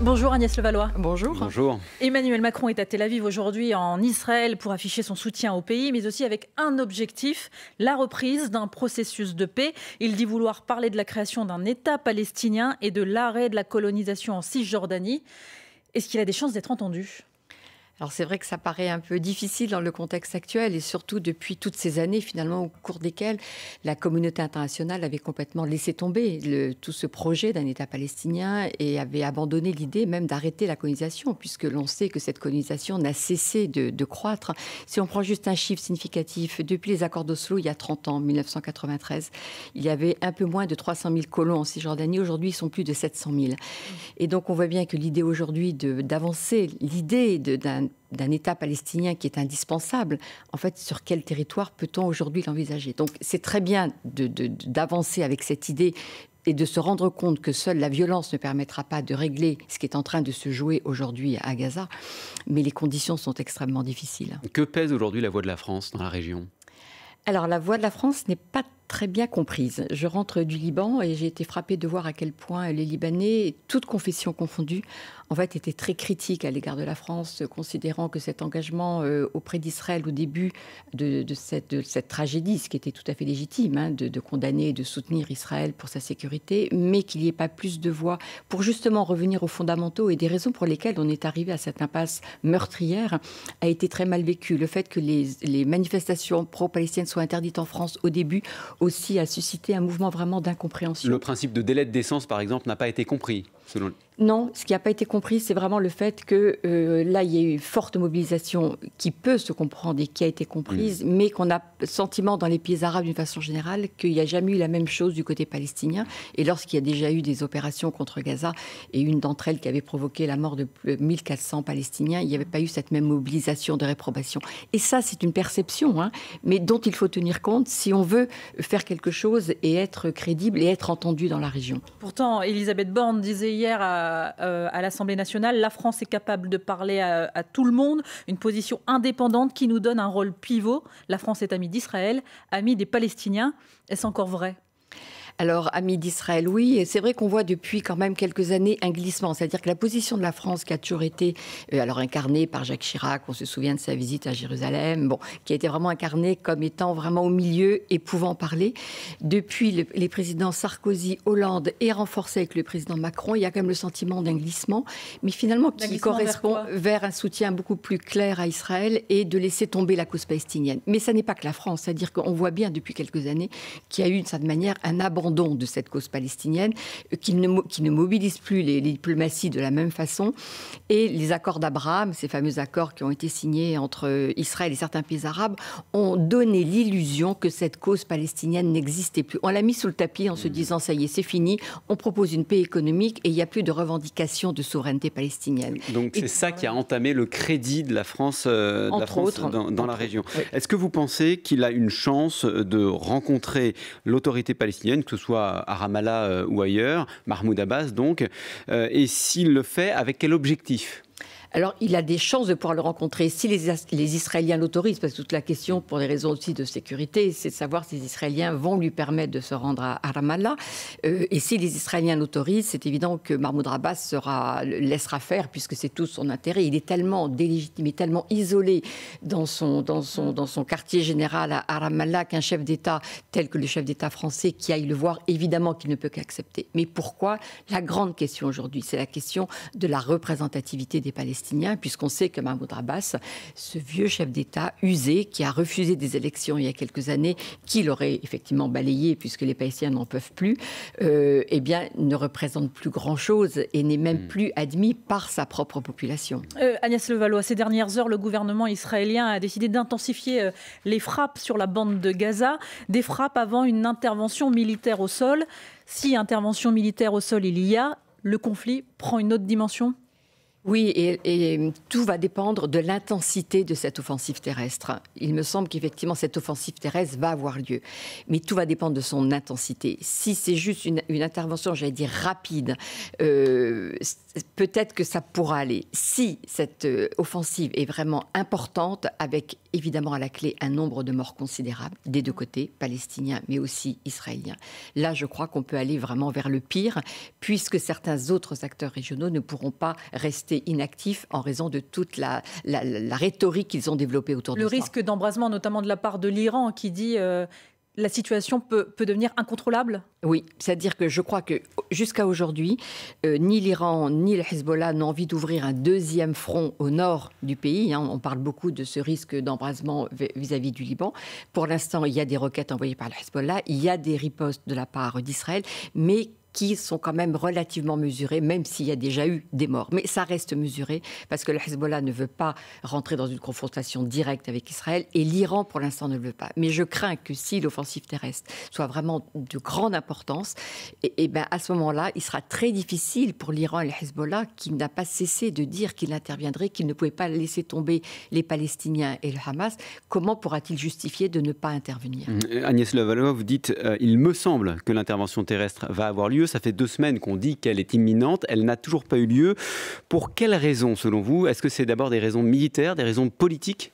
Bonjour Agnès Levallois. Bonjour. Bonjour. Emmanuel Macron est à Tel Aviv aujourd'hui en Israël pour afficher son soutien au pays, mais aussi avec un objectif, la reprise d'un processus de paix. Il dit vouloir parler de la création d'un État palestinien et de l'arrêt de la colonisation en Cisjordanie. Est-ce qu'il a des chances d'être entendu ? Alors c'est vrai que ça paraît un peu difficile dans le contexte actuel et surtout depuis toutes ces années finalement au cours desquelles la communauté internationale avait complètement laissé tomber tout ce projet d'un État palestinien et avait abandonné l'idée même d'arrêter la colonisation puisque l'on sait que cette colonisation n'a cessé de croître. Si on prend juste un chiffre significatif, depuis les accords d'Oslo il y a 30 ans, 1993, il y avait un peu moins de 300 000 colons en Cisjordanie. Aujourd'hui, ils sont plus de 700 000. Et donc on voit bien que l'idée aujourd'hui d'avancer, l'idée d'un État palestinien qui est indispensable, en fait, sur quel territoire peut-on aujourd'hui l'envisager? Donc, c'est très bien d'avancer avec cette idée et de se rendre compte que seule la violence ne permettra pas de régler ce qui est en train de se jouer aujourd'hui à Gaza, mais les conditions sont extrêmement difficiles. Que pèse aujourd'hui la voix de la France dans la région ? Alors, la voix de la France n'est pas très bien comprise. Je rentre du Liban et j'ai été frappée de voir à quel point les Libanais, toutes confessions confondues, en fait, étaient très critiques à l'égard de la France, considérant que cet engagement auprès d'Israël au début de cette tragédie, ce qui était tout à fait légitime, de condamner et de soutenir Israël pour sa sécurité, mais qu'il n'y ait pas plus de voix pour justement revenir aux fondamentaux et des raisons pour lesquelles on est arrivé à cette impasse meurtrière a été très mal vécu. Le fait que les manifestations pro-palestiniennes soient interdites en France au début aussi a suscité un mouvement vraiment d'incompréhension. Le principe de délai de décence, par exemple, n'a pas été compris, selon... Non, ce qui n'a pas été compris, c'est vraiment le fait que là, il y a eu une forte mobilisation qui peut se comprendre et qui a été comprise, mais qu'on a le sentiment dans les pays arabes d'une façon générale qu'il n'y a jamais eu la même chose du côté palestinien. Et lorsqu'il y a déjà eu des opérations contre Gaza, et une d'entre elles qui avait provoqué la mort de 1400 Palestiniens, il n'y avait pas eu cette même mobilisation de réprobation. Et ça, c'est une perception, mais dont il faut tenir compte si on veut faire quelque chose et être crédible et être entendu dans la région. Pourtant, Elisabeth Borne disait hier à l'Assemblée nationale, la France est capable de parler à tout le monde, une position indépendante qui nous donne un rôle pivot. La France est amie d'Israël, amie des Palestiniens. Est-ce encore vrai ? Alors, amis d'Israël, oui. Et c'est vrai qu'on voit depuis quand même quelques années un glissement. C'est-à-dire que la position de la France qui a toujours été alors incarnée par Jacques Chirac, on se souvient de sa visite à Jérusalem, qui a été vraiment incarnée comme étant vraiment au milieu et pouvant parler. Depuis les présidents Sarkozy, Hollande et renforcé avec le président Macron, il y a quand même le sentiment d'un glissement, mais finalement qui correspond vers un soutien beaucoup plus clair à Israël et de laisser tomber la cause palestinienne. Mais ça n'est pas que la France. C'est-à-dire qu'on voit bien depuis quelques années qu'il y a eu d'une certaine manière un abandon de cette cause palestinienne, qui ne mobilise plus les diplomaties de la même façon. Et les accords d'Abraham, ces fameux accords qui ont été signés entre Israël et certains pays arabes, ont donné l'illusion que cette cause palestinienne n'existait plus. On l'a mis sous le tapis en se disant, ça y est, c'est fini, on propose une paix économique et il n'y a plus de revendication de souveraineté palestinienne. Donc c'est ça qui a entamé le crédit de la France, dans la région. Oui. Est-ce que vous pensez qu'il a une chance de rencontrer l'autorité palestinienne, que ce soit à Ramallah ou ailleurs, Mahmoud Abbas donc, et s'il le fait, avec quel objectif ? Alors, il a des chances de pouvoir le rencontrer si les Israéliens l'autorisent, parce que toute la question, pour des raisons aussi de sécurité, c'est de savoir si les Israéliens vont lui permettre de se rendre à Ramallah. Et si les Israéliens l'autorisent, c'est évident que Mahmoud Abbas laissera faire, puisque c'est tout son intérêt. Il est tellement délégitimé, tellement isolé dans son quartier général à Ramallah qu'un chef d'État tel que le chef d'État français qui aille le voir, évidemment qu'il ne peut qu'accepter. Mais pourquoi ? La grande question aujourd'hui, c'est la question de la représentativité des Palestiniens. Puisqu'on sait que Mahmoud Abbas, ce vieux chef d'État usé, qui a refusé des élections il y a quelques années, qu'il aurait effectivement balayé puisque les Palestiniens n'en peuvent plus, ne représente plus grand-chose et n'est même plus admis par sa propre population. Agnès Levallois, ces dernières heures, le gouvernement israélien a décidé d'intensifier les frappes sur la bande de Gaza, des frappes avant une intervention militaire au sol. Si intervention militaire au sol il y a, le conflit prend une autre dimension ? Oui, et tout va dépendre de l'intensité de cette offensive terrestre. Il me semble qu'effectivement, cette offensive terrestre va avoir lieu. Mais tout va dépendre de son intensité. Si c'est juste une intervention, j'allais dire, rapide, peut-être que ça pourra aller. Si cette offensive est vraiment importante, avec évidemment à la clé un nombre de morts considérable des deux côtés, palestiniens mais aussi israéliens. Là, je crois qu'on peut aller vraiment vers le pire, puisque certains autres acteurs régionaux ne pourront pas rester inactifs en raison de toute la rhétorique qu'ils ont développée autour de ça. Le risque d'embrasement, notamment de la part de l'Iran, qui dit la situation peut devenir incontrôlable? Oui, c'est-à-dire que je crois que jusqu'à aujourd'hui, ni l'Iran ni le Hezbollah n'ont envie d'ouvrir un deuxième front au nord du pays. On parle beaucoup de ce risque d'embrasement vis-à-vis du Liban. Pour l'instant, il y a des roquettes envoyées par le Hezbollah, il y a des ripostes de la part d'Israël, mais qui sont quand même relativement mesurés, même s'il y a déjà eu des morts. Mais ça reste mesuré, parce que le Hezbollah ne veut pas rentrer dans une confrontation directe avec Israël, et l'Iran, pour l'instant, ne le veut pas. Mais je crains que si l'offensive terrestre soit vraiment de grande importance, et ben à ce moment-là, il sera très difficile pour l'Iran et le Hezbollah, qui n'a pas cessé de dire qu'il interviendrait, qu'il ne pouvait pas laisser tomber les Palestiniens et le Hamas. Comment pourra-t-il justifier de ne pas intervenir? Agnès Levallois, vous dites il me semble que l'intervention terrestre va avoir lieu. Ça fait 2 semaines qu'on dit qu'elle est imminente. Elle n'a toujours pas eu lieu. Pour quelles raisons, selon vous? Est-ce que c'est d'abord des raisons militaires, des raisons politiques?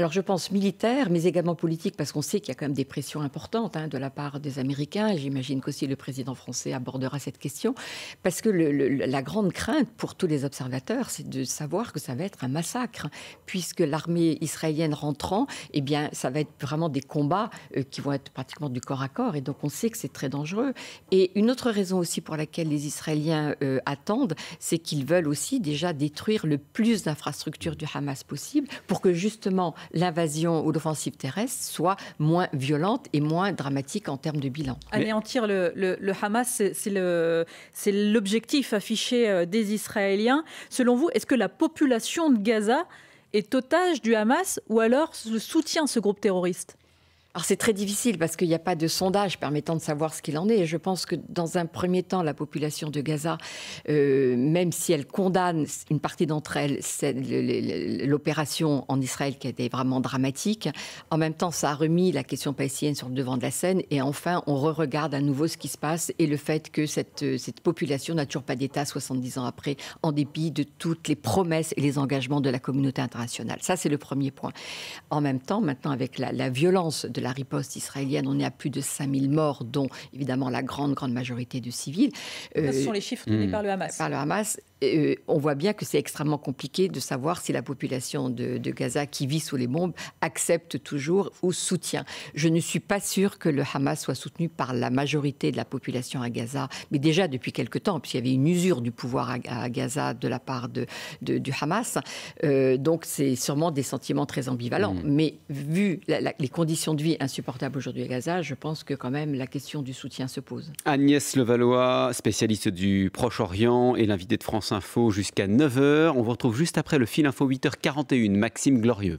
Alors je pense militaire, mais également politique, parce qu'on sait qu'il y a quand même des pressions importantes de la part des Américains. J'imagine qu'aussi le président français abordera cette question, parce que la grande crainte pour tous les observateurs, c'est de savoir que ça va être un massacre, puisque l'armée israélienne rentrant, eh bien, ça va être vraiment des combats qui vont être pratiquement du corps à corps, et donc on sait que c'est très dangereux. Et une autre raison aussi pour laquelle les Israéliens attendent, c'est qu'ils veulent aussi déjà détruire le plus d'infrastructures du Hamas possible, pour que justement l'invasion ou l'offensive terrestre soit moins violente et moins dramatique en termes de bilan. Anéantir le Hamas, c'est l'objectif affiché des Israéliens. Selon vous, est-ce que la population de Gaza est otage du Hamas ou alors soutient ce groupe terroriste? Alors c'est très difficile parce qu'il n'y a pas de sondage permettant de savoir ce qu'il en est. Je pense que dans un premier temps, la population de Gaza, même si elle condamne une partie d'entre elles, c'est l'opération en Israël qui a été vraiment dramatique, en même temps ça a remis la question palestinienne sur le devant de la scène et enfin on re-regarde à nouveau ce qui se passe et le fait que cette population n'a toujours pas d'État 70 ans après, en dépit de toutes les promesses et les engagements de la communauté internationale. Ça c'est le premier point. En même temps, maintenant avec la violence de la riposte israélienne, on est à plus de 5000 morts, dont évidemment la grande majorité de civils. Ce sont les chiffres donnés par le Hamas. Par le Hamas. On voit bien que c'est extrêmement compliqué de savoir si la population de Gaza qui vit sous les bombes accepte toujours ou soutient. Je ne suis pas sûre que le Hamas soit soutenu par la majorité de la population à Gaza, mais déjà depuis quelque temps, puisqu'il y avait une usure du pouvoir à Gaza de la part du Hamas. Donc c'est sûrement des sentiments très ambivalents. Mais vu les conditions de vie insupportables aujourd'hui à Gaza, je pense que quand même la question du soutien se pose. Agnès Levallois, spécialiste du Proche-Orient et l'invité de France Info jusqu'à 9h. On vous retrouve juste après le fil info 8h41. Maxime Glorieux.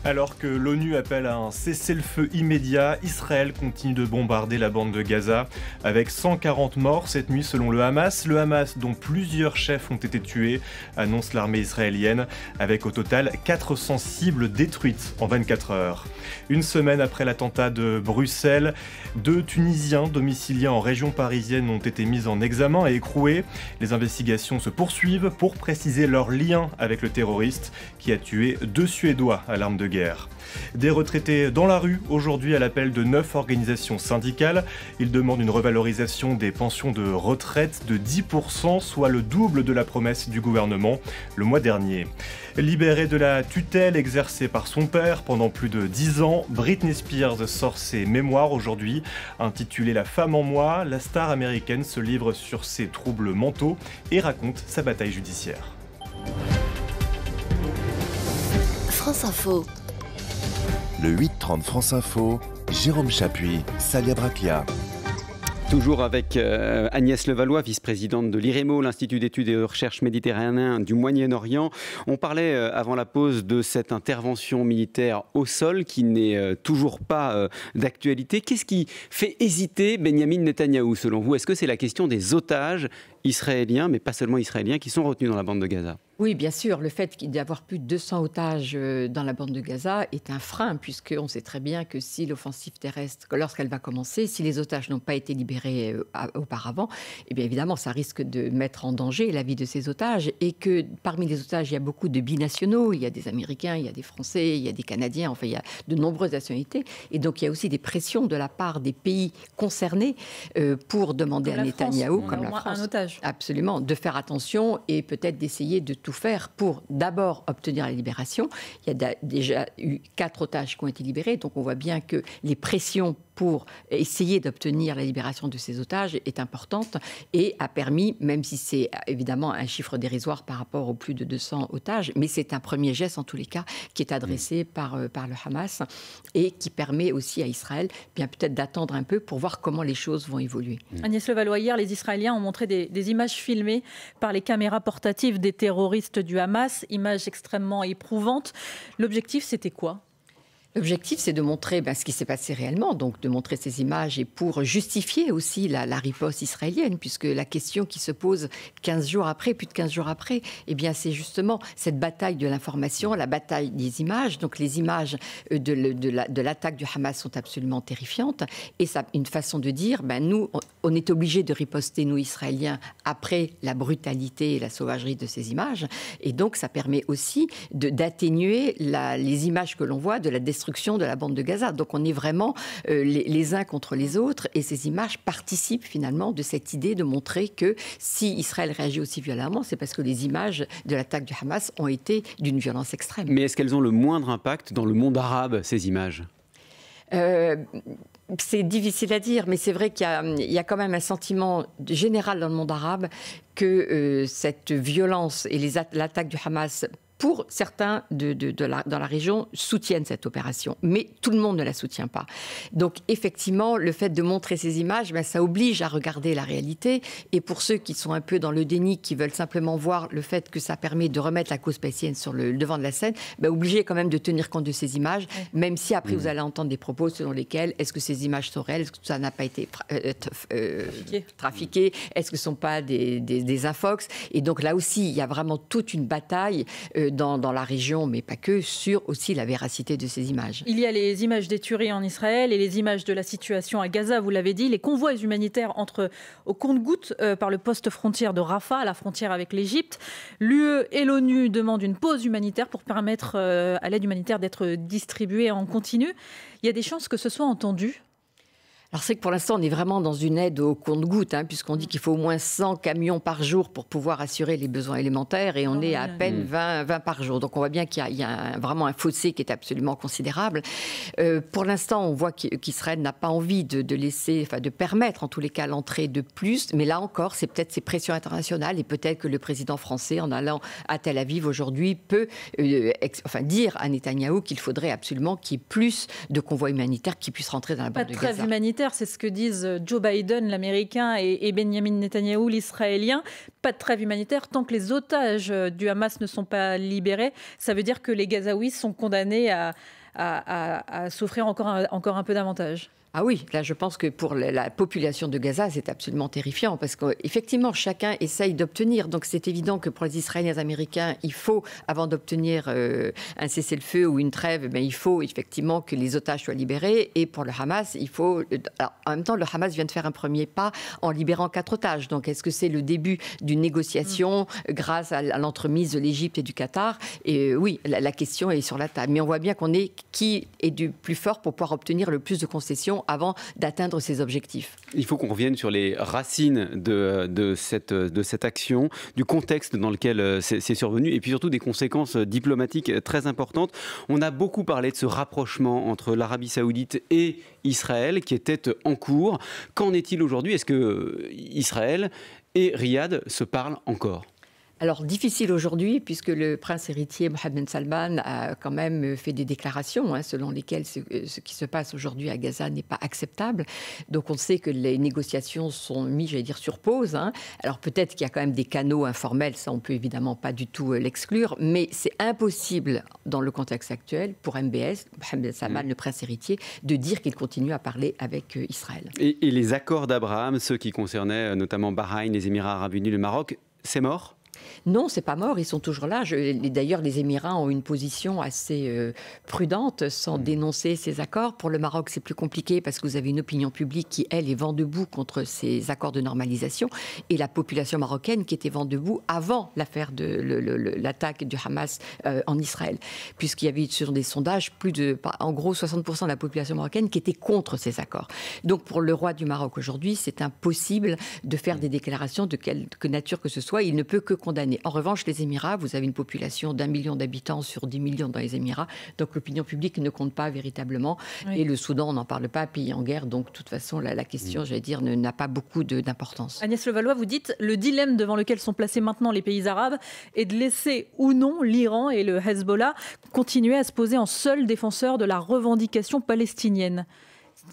Alors que l'ONU appelle à un cessez-le-feu immédiat, Israël continue de bombarder la bande de Gaza avec 140 morts cette nuit selon le Hamas. Le Hamas, dont plusieurs chefs ont été tués, annonce l'armée israélienne, avec au total 400 cibles détruites en 24 heures. Une semaine après l'attentat de Bruxelles, 2 Tunisiens domiciliés en région parisienne ont été mis en examen et écroués. Les investigations se poursuivent pour préciser leur lien avec le terroriste qui a tué 2 Suédois à l'arme de guerre. Des retraités dans la rue aujourd'hui à l'appel de 9 organisations syndicales. Ils demandent une revalorisation des pensions de retraite de 10%, soit le double de la promesse du gouvernement le mois dernier. Libérée de la tutelle exercée par son père pendant plus de 10 ans, Britney Spears sort ses mémoires aujourd'hui. Intitulée La femme en moi, la star américaine se livre sur ses troubles mentaux et raconte sa bataille judiciaire. France Info. Le 8-30 France Info, Jérôme Chapuis, Salia Braclia. Toujours avec Agnès Levallois, vice-présidente de l'IREMO, l'Institut d'études et de recherche méditerranéen du Moyen-Orient. On parlait avant la pause de cette intervention militaire au sol qui n'est toujours pas d'actualité. Qu'est-ce qui fait hésiter Benyamin Netanyahou selon vous? Est-ce que c'est la question des otages israéliens, mais pas seulement israéliens, qui sont retenus dans la bande de Gaza? Oui, bien sûr. Le fait d'avoir plus de 200 otages dans la bande de Gaza est un frein, puisqu'on sait très bien que si l'offensive terrestre, lorsqu'elle va commencer, si les otages n'ont pas été libérés auparavant, eh bien évidemment, ça risque de mettre en danger la vie de ces otages. Et que parmi les otages, il y a beaucoup de binationaux. Il y a des Américains, il y a des Français, il y a des Canadiens. Enfin, il y a de nombreuses nationalités. Et donc, il y a aussi des pressions de la part des pays concernés pour demander à Netanyahou, comme la France, un otage. Absolument, de faire attention et peut-être d'essayer de tout faire pour d'abord obtenir la libération. Il y a déjà eu 4 otages qui ont été libérés, donc on voit bien que les pressions pour essayer d'obtenir la libération de ces otages est importante et a permis, même si c'est évidemment un chiffre dérisoire par rapport aux plus de 200 otages, mais c'est un premier geste en tous les cas qui est adressé par le Hamas et qui permet aussi à Israël bien peut-être d'attendre un peu pour voir comment les choses vont évoluer. Agnès Levallois, hier, les Israéliens ont montré des images filmées par les caméras portatives des terroristes du Hamas, images extrêmement éprouvantes. L'objectif, c'était quoi ? L'objectif, c'est de montrer ce qui s'est passé réellement, donc de montrer ces images et pour justifier aussi la riposte israélienne, puisque la question qui se pose 15 jours après, plus de 15 jours après, eh bien, c'est justement cette bataille de l'information, la bataille des images. Donc les images de l'attaque du Hamas sont absolument terrifiantes et ça, une façon de dire, nous, on est obligés de riposter, nous, Israéliens, après la brutalité et la sauvagerie de ces images. Et donc, ça permet aussi d'atténuer les images que l'on voit de la destruction de la bande de Gaza. Donc on est vraiment les uns contre les autres et ces images participent finalement de cette idée de montrer que si Israël réagit aussi violemment, c'est parce que les images de l'attaque du Hamas ont été d'une violence extrême. Mais est-ce qu'elles ont le moindre impact dans le monde arabe, ces images ? C'est difficile à dire, mais c'est vrai qu'il y a quand même un sentiment général dans le monde arabe que cette violence et l'attaque du Hamas, pour certains dans la région, soutiennent cette opération. Mais tout le monde ne la soutient pas. Donc, effectivement, le fait de montrer ces images, ça oblige à regarder la réalité. Et pour ceux qui sont un peu dans le déni, qui veulent simplement voir le fait que ça permet de remettre la cause palestinienne sur le devant de la scène, obligé quand même de tenir compte de ces images, même si après vous allez entendre des propos selon lesquels est-ce que ces images sont réelles, est-ce que ça n'a pas été trafiqué, est-ce que ce ne sont pas des infox. Et donc là aussi, il y a vraiment toute une bataille dans la région, mais pas que, sur aussi la véracité de ces images. Il y a les images des tueries en Israël et les images de la situation à Gaza, vous l'avez dit. Les convois humanitaires entrent au compte-gouttes par le poste frontière de Rafah, à la frontière avec l'Égypte. L'UE et l'ONU demandent une pause humanitaire pour permettre à l'aide humanitaire d'être distribuée en continu. Il y a des chances que ce soit entendu ? Alors c'est que pour l'instant, on est vraiment dans une aide au compte-gouttes, puisqu'on dit qu'il faut au moins 100 camions par jour pour pouvoir assurer les besoins élémentaires, et on est à peine 20 par jour. Donc on voit bien qu'il y a vraiment un fossé qui est absolument considérable. Pour l'instant, on voit qu'Israël n'a pas envie de laisser, de permettre en tous les cas l'entrée de plus, mais là encore, c'est peut-être ces pressions internationales, et peut-être que le président français, en allant à Tel Aviv aujourd'hui, peut dire à Netanyahou qu'il faudrait absolument qu'il y ait plus de convois humanitaires qui puissent rentrer dans la bande de Gaza. Pas de trêve humanitaire, c'est ce que disent Joe Biden, l'Américain, et Benjamin Netanyahou, l'Israélien. Pas de trêve humanitaire tant que les otages du Hamas ne sont pas libérés. Ça veut dire que les Gazaouis sont condamnés à souffrir encore un peu davantage. Ah oui, là je pense que pour la population de Gaza, c'est absolument terrifiant parce qu'effectivement, chacun essaye d'obtenir. Donc c'est évident que pour les Israéliens et les Américains, il faut, avant d'obtenir un cessez-le-feu ou une trêve, il faut effectivement que les otages soient libérés. Et pour le Hamas, il faut... Alors, en même temps, le Hamas vient de faire un premier pas en libérant 4 otages. Donc est-ce que c'est le début d'une négociation grâce à l'entremise de l'Égypte et du Qatar? Et oui, la question est sur la table. Mais on voit bien qui est du plus fort pour pouvoir obtenir le plus de concessions avant d'atteindre ses objectifs. Il faut qu'on revienne sur les racines de cette action, du contexte dans lequel c'est survenu et puis surtout des conséquences diplomatiques très importantes. On a beaucoup parlé de ce rapprochement entre l'Arabie Saoudite et Israël qui était en cours. Qu'en est-il aujourd'hui? Est-ce que Israël et Riyad se parlent encore? Alors, difficile aujourd'hui, puisque le prince héritier Mohammed Ben Salman a quand même fait des déclarations selon lesquelles ce qui se passe aujourd'hui à Gaza n'est pas acceptable. Donc, on sait que les négociations sont mises, sur pause. Alors, peut-être qu'il y a quand même des canaux informels, ça, on ne peut évidemment pas du tout l'exclure, mais c'est impossible, dans le contexte actuel, pour MBS, Mohammed Ben Salman, le prince héritier, de dire qu'il continue à parler avec Israël. Et les accords d'Abraham, ceux qui concernaient notamment Bahreïn, les Émirats Arabes Unis, le Maroc, c'est mort ? Non, c'est pas mort, ils sont toujours là. D'ailleurs, les Émirats ont une position assez prudente, sans dénoncer ces accords. Pour le Maroc, c'est plus compliqué parce que vous avez une opinion publique qui, elle, est vent debout contre ces accords de normalisation, et la population marocaine qui était vent debout avant l'affaire de l'attaque du Hamas en Israël, puisqu'il y avait sur des sondages en gros 60% de la population marocaine qui était contre ces accords. Donc pour le roi du Maroc aujourd'hui, c'est impossible de faire des déclarations de quelque nature que ce soit. Il ne peut que condamner. En revanche, les Émirats, vous avez une population d'1 million d'habitants sur 10 millions dans les Émirats, donc l'opinion publique ne compte pas véritablement. Oui. Et le Soudan, on n'en parle pas, pays en guerre, donc de toute façon, la question, j'allais dire, n'a pas beaucoup d'importance. Agnès Levallois, vous dites, le dilemme devant lequel sont placés maintenant les pays arabes est de laisser ou non l'Iran et le Hezbollah continuer à se poser en seuls défenseurs de la revendication palestinienne.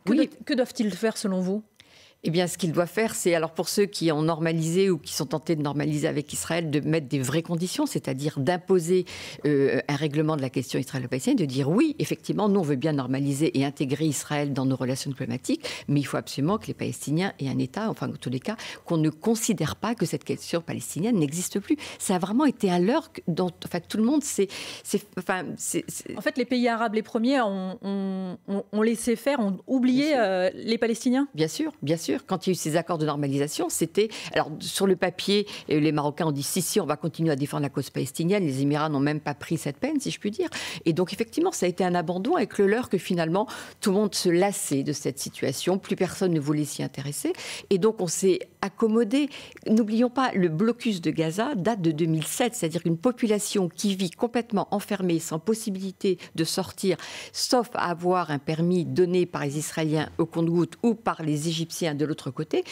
Que doivent-ils faire selon vous ? Eh bien, ce qu'il doit faire, c'est, alors pour ceux qui ont normalisé ou qui sont tentés de normaliser avec Israël, de mettre des vraies conditions, c'est-à-dire d'imposer un règlement de la question israélo-palestinienne, de dire oui, effectivement, nous on veut bien normaliser et intégrer Israël dans nos relations diplomatiques, mais il faut absolument que les Palestiniens aient un État, enfin en tous les cas, qu'on ne considère pas que cette question palestinienne n'existe plus. Ça a vraiment été un leurre dont tout le monde En fait, les pays arabes, les premiers, ont laissé faire, ont oublié les Palestiniens ? Bien sûr, bien sûr. Quand il y a eu ces accords de normalisation, c'était... Alors, sur le papier, les Marocains ont dit si, on va continuer à défendre la cause palestinienne. Les Émirats n'ont même pas pris cette peine, si je puis dire. Et donc, effectivement, ça a été un abandon avec le leurre que finalement, tout le monde se lassait de cette situation. Plus personne ne voulait s'y intéresser. Et donc, on s'est accommodé. N'oublions pas, le blocus de Gaza date de 2007. C'est-à-dire une population qui vit complètement enfermée, sans possibilité de sortir, sauf à avoir un permis donné par les Israéliens au compte-gouttes ou par les Égyptiens de l'autre côté.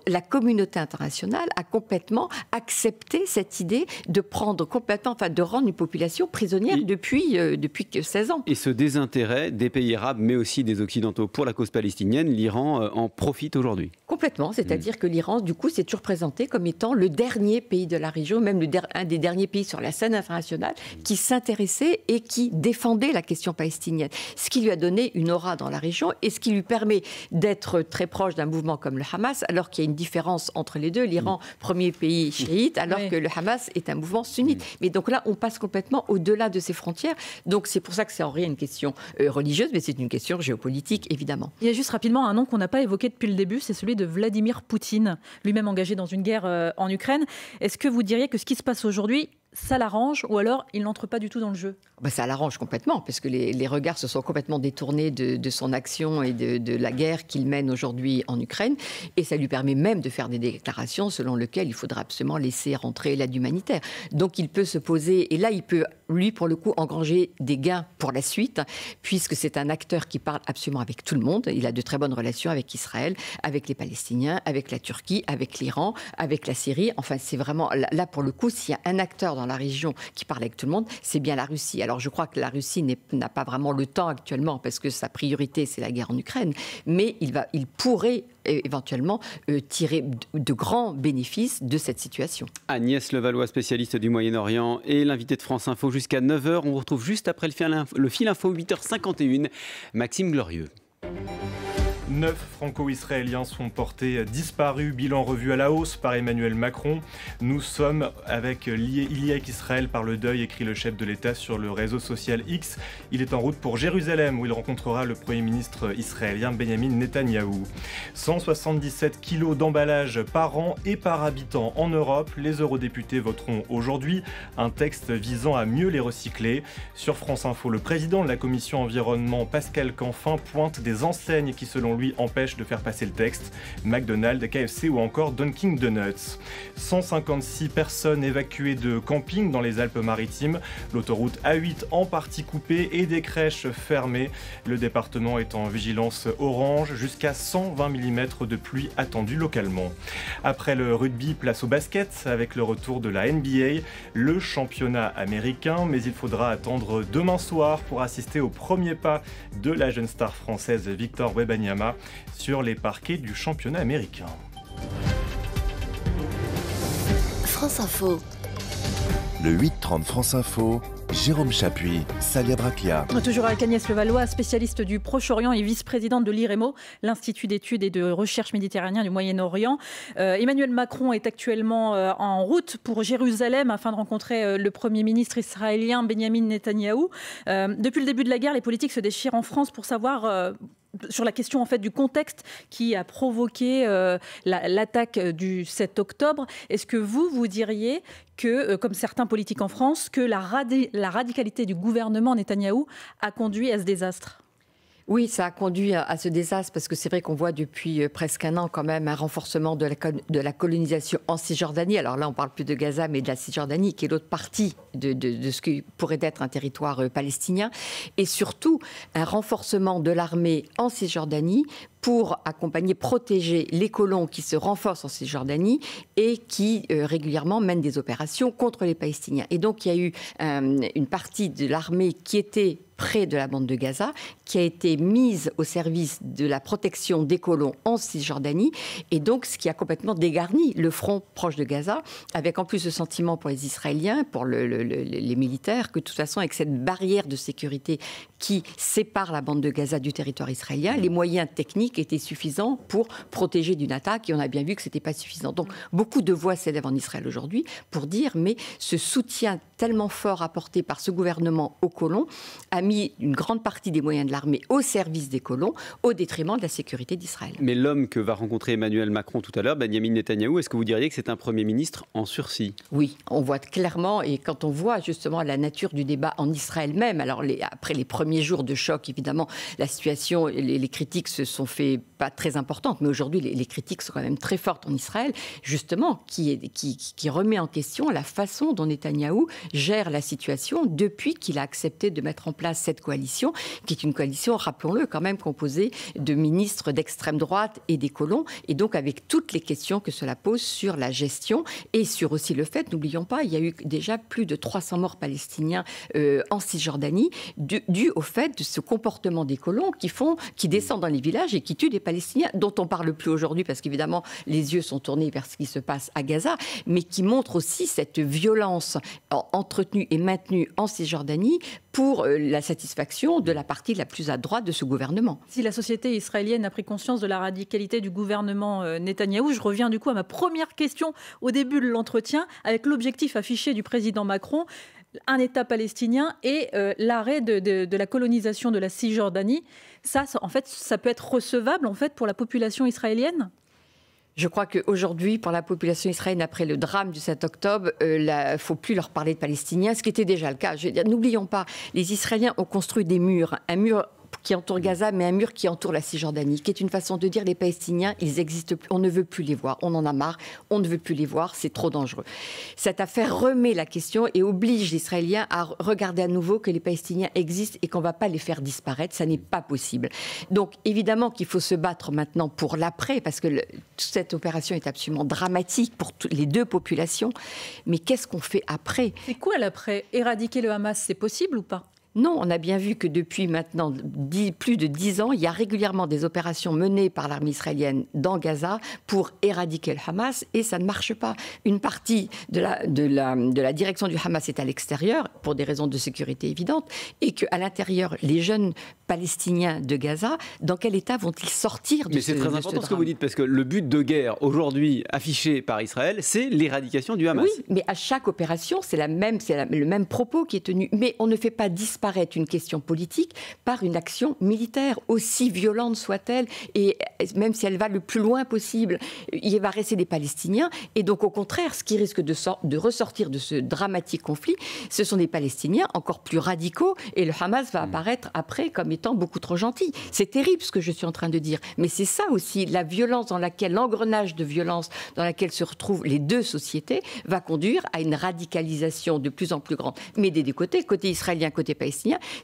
La communauté internationale a complètement accepté cette idée de prendre complètement, de rendre une population prisonnière depuis 16 ans. Et ce désintérêt des pays arabes, mais aussi des Occidentaux pour la cause palestinienne, l'Iran en profite aujourd'hui. Complètement, c'est-à-dire que l'Iran, du coup, s'est toujours présenté comme étant le dernier pays de la région, même un des derniers pays sur la scène internationale, qui s'intéressait et qui défendait la question palestinienne. Ce qui lui a donné une aura dans la région et ce qui lui permet d'être très proche d'un mouvement comme le Hamas, alors qu'il y a une différence entre les deux. L'Iran, premier pays chiite, alors que le Hamas est un mouvement sunnite. Mais donc là, on passe complètement au-delà de ces frontières. Donc c'est pour ça que c'est en rien une question religieuse, mais c'est une question géopolitique, évidemment. Il y a juste rapidement un nom qu'on n'a pas évoqué depuis le début, c'est celui de Vladimir Poutine, lui-même engagé dans une guerre en Ukraine. Est-ce que vous diriez que ce qui se passe aujourd'hui, ça l'arrange, ou alors il n'entre pas du tout dans le jeu? Ça l'arrange complètement, parce que les regards se sont complètement détournés de son action et de la guerre qu'il mène aujourd'hui en Ukraine. Et ça lui permet même de faire des déclarations selon lesquelles il faudra absolument laisser rentrer l'aide humanitaire. Donc il peut se poser, et là il peut, lui, pour le coup, engranger des gains pour la suite, puisque c'est un acteur qui parle absolument avec tout le monde. Il a de très bonnes relations avec Israël, avec les Palestiniens, avec la Turquie, avec l'Iran, avec la Syrie. Enfin, c'est vraiment, là pour le coup, s'il y a un acteur dans la région qui parle avec tout le monde, c'est bien la Russie. Alors je crois que la Russie n'a pas vraiment le temps actuellement parce que sa priorité c'est la guerre en Ukraine, mais il pourrait éventuellement tirer de grands bénéfices de cette situation. Agnès Levallois, spécialiste du Moyen-Orient et l'invité de France Info jusqu'à 9h. On vous retrouve juste après le fil info 8h51. Maxime Glorieux. 9 franco-israéliens sont portés disparus, bilan revu à la hausse par Emmanuel Macron. Nous sommes avec Israël par le deuil, écrit le chef de l'État sur le réseau social X. Il est en route pour Jérusalem où il rencontrera le Premier ministre israélien Benjamin Netanyahou. 177 kilos d'emballage par an et par habitant en Europe. Les eurodéputés voteront aujourd'hui un texte visant à mieux les recycler. Sur France Info, le président de la commission environnement Pascal Canfin pointe des enseignes qui selon lui empêche de faire passer le texte, McDonald's, KFC ou encore Dunkin' Donuts. 156 personnes évacuées de camping dans les Alpes-Maritimes, l'autoroute A8 en partie coupée et des crèches fermées. Le département est en vigilance orange, jusqu'à 120 mm de pluie attendue localement. Après le rugby, place au basket avec le retour de la NBA, le championnat américain, mais il faudra attendre demain soir pour assister au premier pas de la jeune star française Victor Wembanyama sur les parquets du championnat américain. France Info. Le 8-30 France Info, Jérôme Chapuis, Salia Braclia. Toujours avec Agnès Levallois, spécialiste du Proche-Orient et vice-présidente de l'IREMO, l'Institut d'études et de recherche méditerranéen du Moyen-Orient. Emmanuel Macron est actuellement en route pour Jérusalem afin de rencontrer le Premier ministre israélien Benjamin Netanyahou. Depuis le début de la guerre, les politiques se déchirent en France pour savoir... sur la question en fait du contexte qui a provoqué l'attaque du 7 octobre, est-ce que vous diriez que, comme certains politiques en France, que la radicalité du gouvernement Netanyahou a conduit à ce désastre ? Oui, ça a conduit à ce désastre parce que c'est vrai qu'on voit depuis presque un an quand même un renforcement de la colonisation en Cisjordanie. Alors là, on ne parle plus de Gaza, mais de la Cisjordanie, qui est l'autre partie de ce qui pourrait être un territoire palestinien. Et surtout, un renforcement de l'armée en Cisjordanie pour accompagner, protéger les colons qui se renforcent en Cisjordanie et qui régulièrement mènent des opérations contre les Palestiniens. Et donc, il y a eu une partie de l'armée qui était près de la bande de Gaza, qui a été mise au service de la protection des colons en Cisjordanie, et donc ce qui a complètement dégarni le front proche de Gaza, avec en plus le sentiment pour les Israéliens, pour les militaires, que de toute façon, avec cette barrière de sécurité qui sépare la bande de Gaza du territoire israélien, les moyens techniques étaient suffisants pour protéger d'une attaque, et on a bien vu que ce n'était pas suffisant. Donc beaucoup de voix s'élèvent en Israël aujourd'hui pour dire, mais ce soutien tellement fort apporté par ce gouvernement aux colons a mis une grande partie des moyens de l'armée au service des colons, au détriment de la sécurité d'Israël. Mais l'homme que va rencontrer Emmanuel Macron tout à l'heure, Benjamin Netanyahou, est-ce que vous diriez que c'est un Premier ministre en sursis ? Oui, on voit clairement, et quand on voit justement la nature du débat en Israël même, alors après les premiers jours de choc, évidemment, la situation, les critiques se sont fait pas très importantes, mais aujourd'hui, les critiques sont quand même très fortes en Israël, justement, qui remet en question la façon dont Netanyahou gère la situation depuis qu'il a accepté de mettre en place cette coalition, qui est une coalition, rappelons-le, quand même composée de ministres d'extrême droite et des colons, et donc avec toutes les questions que cela pose sur la gestion et sur aussi le fait, n'oublions pas, il y a eu déjà plus de 300 morts palestiniens en Cisjordanie, dû au fait de ce comportement des colons qui descendent dans les villages et qui tuent des Palestiniens, dont on ne parle plus aujourd'hui parce qu'évidemment les yeux sont tournés vers ce qui se passe à Gaza, mais qui montre aussi cette violence entretenue et maintenue en Cisjordanie pour la satisfaction de la partie la plus à droite de ce gouvernement. Si la société israélienne a pris conscience de la radicalité du gouvernement Netanyahou, je reviens du coup à ma première question au début de l'entretien, avec l'objectif affiché du président Macron, un État palestinien et l'arrêt de la colonisation de la Cisjordanie. Ça, en fait, ça peut être recevable en fait, pour la population israélienne ? Je crois qu'aujourd'hui, pour la population israélienne, après le drame du 7 octobre, il ne faut plus leur parler de Palestiniens, ce qui était déjà le cas. Je veux dire, n'oublions pas, les Israéliens ont construit des murs, un mur qui entoure Gaza, mais un mur qui entoure la Cisjordanie, qui est une façon de dire les Palestiniens, ils existent plus, on ne veut plus les voir, on en a marre, on ne veut plus les voir, c'est trop dangereux. Cette affaire remet la question et oblige les Israéliens à regarder à nouveau que les Palestiniens existent et qu'on ne va pas les faire disparaître, ça n'est pas possible. Donc évidemment qu'il faut se battre maintenant pour l'après, parce que toute cette opération est absolument dramatique pour les deux populations, mais qu'est-ce qu'on fait après ? C'est quoi l'après ? Éradiquer le Hamas, c'est possible ou pas ? Non, on a bien vu que depuis maintenant plus de 10 ans, il y a régulièrement des opérations menées par l'armée israélienne dans Gaza pour éradiquer le Hamas et ça ne marche pas. Une partie de la direction du Hamas est à l'extérieur pour des raisons de sécurité évidentes et qu'à l'intérieur, les jeunes Palestiniens de Gaza, dans quel état vont-ils sortir de ce drame ? Mais c'est très important ce que vous dites parce que le but de guerre aujourd'hui affiché par Israël, c'est l'éradication du Hamas. Oui, mais à chaque opération, c'est le même propos qui est tenu. Mais on ne fait pas disparaître une question politique par une action militaire, aussi violente soit-elle, et même si elle va le plus loin possible, il va rester des Palestiniens. Et donc, au contraire, ce qui risque de ressortir de ce dramatique conflit, ce sont des Palestiniens encore plus radicaux, et le Hamas va apparaître après comme étant beaucoup trop gentil. C'est terrible ce que je suis en train de dire, mais c'est ça aussi, la violence l'engrenage de violence dans laquelle se retrouvent les deux sociétés, va conduire à une radicalisation de plus en plus grande. Mais des deux côtés, côté israélien, côté palestinien,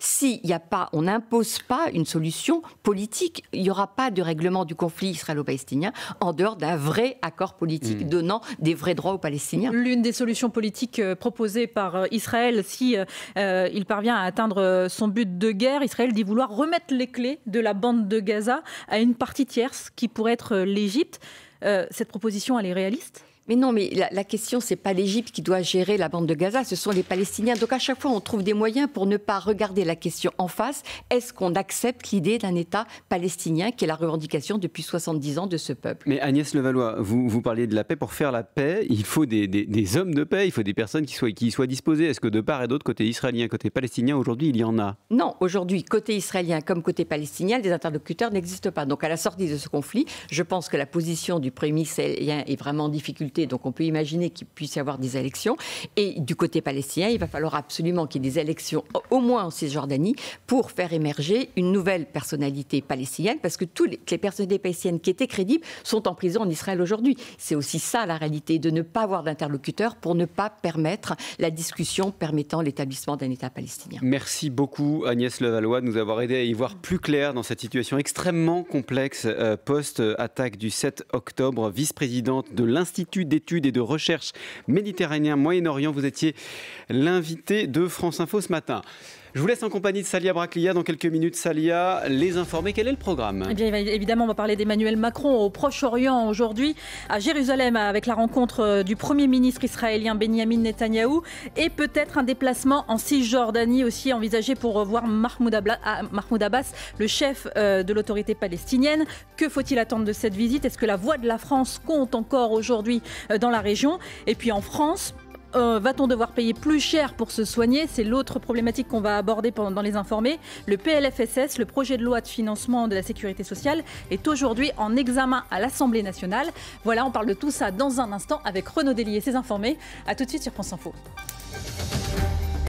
s'il n'y a pas, on n'impose pas une solution politique, il n'y aura pas de règlement du conflit israélo-palestinien en dehors d'un vrai accord politique donnant des vrais droits aux Palestiniens. L'une des solutions politiques proposées par Israël, si il parvient à atteindre son but de guerre, Israël dit vouloir remettre les clés de la bande de Gaza à une partie tierce qui pourrait être l'Égypte. Cette proposition, elle est réaliste ? Mais non, mais la question, c'est pas l'Égypte qui doit gérer la bande de Gaza, ce sont les Palestiniens. Donc à chaque fois, on trouve des moyens pour ne pas regarder la question en face. Est-ce qu'on accepte l'idée d'un État palestinien, qui est la revendication depuis 70 ans de ce peuple? Mais Agnès Levallois, vous parliez de la paix. Pour faire la paix, il faut des hommes de paix, il faut des personnes qui soient disposées. Est-ce que de part et d'autre, côté israélien, côté palestinien, aujourd'hui, il y en a? Non, aujourd'hui, côté israélien comme côté palestinien, des interlocuteurs n'existent pas. Donc à la sortie de ce conflit, je pense que la position du Premier ministre israélien est vraiment en difficulté. Donc on peut imaginer qu'il puisse y avoir des élections. Et du côté palestinien, il va falloir absolument qu'il y ait des élections, au moins en Cisjordanie, pour faire émerger une nouvelle personnalité palestinienne, parce que toutes les personnalités palestiniennes qui étaient crédibles sont en prison en Israël aujourd'hui. C'est aussi ça la réalité, de ne pas avoir d'interlocuteur pour ne pas permettre la discussion permettant l'établissement d'un État palestinien. Merci beaucoup Agnès Levallois de nous avoir aidé à y voir plus clair dans cette situation extrêmement complexe post-attaque du 7 octobre, vice-présidente de l'Institut d'études et de recherche méditerranéen Moyen-Orient. Vous étiez l'invité de France Info ce matin. Je vous laisse en compagnie de Salia Braclia. Dans quelques minutes, Salia, les informer. Quel est le programme? Eh bien, évidemment, on va parler d'Emmanuel Macron au Proche-Orient aujourd'hui, à Jérusalem, avec la rencontre du Premier ministre israélien Benjamin Netanyahou, et peut-être un déplacement en Cisjordanie aussi envisagé pour voir Mahmoud Abbas, le chef de l'autorité palestinienne. Que faut-il attendre de cette visite? Est-ce que la voix de la France compte encore aujourd'hui dans la région? Et puis en France, va-t-on devoir payer plus cher pour se soigner? C'est l'autre problématique qu'on va aborder dans les informés. Le PLFSS, le projet de loi de financement de la sécurité sociale, est aujourd'hui en examen à l'Assemblée nationale. Voilà, on parle de tout ça dans un instant avec Renaud Délier, ses informés. A tout de suite sur France Info.